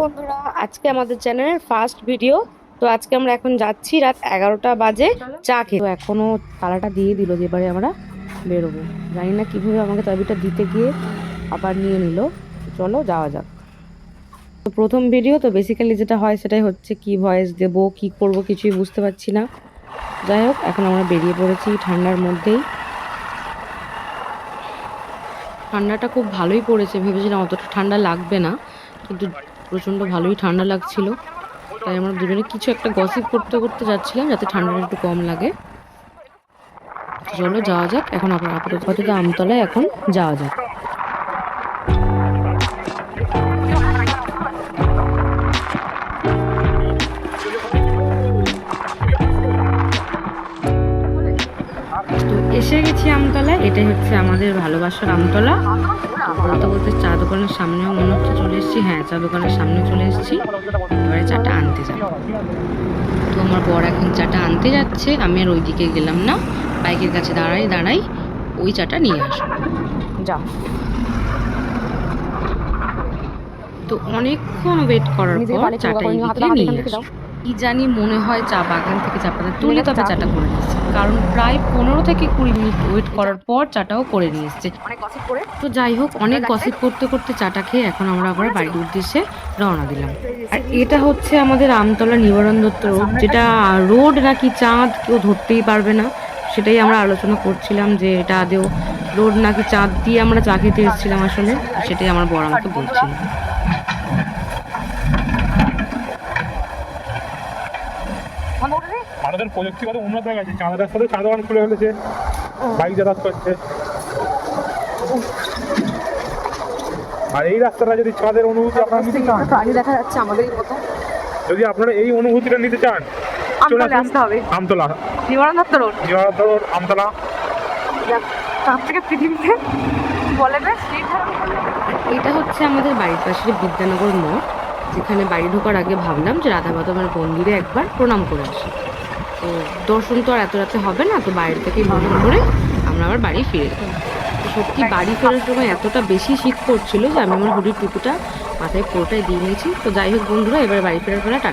বন্ধুরা, আজকে আমাদের চ্যানেলের ফার্স্ট ভিডিও। তো আজকে আমরা এখন যাচ্ছি, রাত 11টা বাজে চা খেতে। তো এখনো তালাটা দিয়ে দিল যে এবারে আমরা বেরোবো। জানি না কিভাবে আমাকে চাবিটা দিতে গিয়ে আবার নিয়ে নিল। চলো যাওয়া যাক। তো প্রথম ভিডিও তো বেসিক্যালি যেটা হয় সেটাই হচ্ছে, কি ভয়েস দেব কি করব কিছুই বুঝতে পারছি না। যাই হোক, এখন আমরা বেরিয়ে পড়েছি ঠান্ডার মধ্যেই। ঠান্ডাটা খুব ভালোই পড়েছে, ভেবেছিলাম অতটা ঠান্ডা লাগবে না, কিন্তু প্রচণ্ড ভালোই ঠান্ডা লাগছিল। তাই আমরা দুজনে কিছু একটা গসিপ করতে করতে যাচ্ছিলাম যাতে ঠান্ডাটা একটু কম লাগে। তো চলো যাওয়া যাক। এখন আপাতত আমতলায় এখন যাওয়া যাক। তো এসে গেছি আমতলায়। এটাই হচ্ছে আমাদের ভালোবাসার আমতলা। বলতে বলতে চা দোকানের সামনেও মনে হচ্ছে চলে এসেছি। হ্যাঁ, চা দোকানের সামনে চলে এসেছি। এবারে চাটা আনতে যাবো। তো আমার বর এখন চাটা আনতে যাচ্ছে, আমি আর ওইদিকে গেলাম না, বাইকের কাছে দাঁড়াই ওই চাটা নিয়ে আসবো। যা। তো অনেকক্ষণ ওয়েট করার পর চাটা এদিকে নিয়ে আসবো। কি জানি মনে হয় চা বাগান থেকে চা পাতা তুলে তবে চাটা করে নিচ্ছে, কারণ প্রায় 15 থেকে 20 মিনিট ওয়েট করার পর চাটাও করে নিয়ে এসছে। তো যাই হোক, অনেক গসিপ করতে করতে চাটা খেয়ে এখন আমরা আবার বাড়ির উদ্দেশ্যে রওনা দিলাম। আর এটা হচ্ছে আমাদের আমতলা নিবারণ দত্ত রোড, যেটা রোড নাকি চাঁদ কেউ ধরতেই পারবে না। সেটাই আমরা আলোচনা করছিলাম যে এটা আদেও রোড নাকি চাঁদ দিয়ে আমরা চা খেতে এসেছিলাম আসলে। সেটাই আমার বড় আমাকে বলছিল। আমাদের প্রযুক্তিগত উন্নত হয়ে গেছে, চাঁদের সাথে চা দোকান খুলে ফেলেছে, বাইক যাতায়াত করছে। আর এই রাস্তাটা যদি চাঁদের অনুভূতি আপনারা নিতে চান, দেখা যাচ্ছে আমাদের মতো, যদি আপনারা এই অনুভূতিটা নিতে চান, চলে আসতে হবে আমতলা, নিবারণ দত্ত রোড, আমতলা। তার থেকে পৃথিবীতে বলে না। এটা হচ্ছে আমাদের বাড়ির পাশের বিদ্যানগর মঠ, যেখানে বাড়ি ঢোকার আগে ভাবলাম যে রাধা মাধবের মন্দিরে একবার প্রণাম করে আসি। তো দর্শন তো আর এত রাতে হবে না, তো বাইরে থেকেই প্রণাম করে আমরা আবার বাড়ি ফিরে গেলাম। সত্যি বাড়ি ফেরার সময় এতটা বেশি শীত করছিল যে আমি আমার হুডির টুপিটা মাথায় পুরোটাই দিয়ে নিয়েছি। তো যাই হোক বন্ধুরা, এবার বাড়ি ফেরার বেলা টাটা।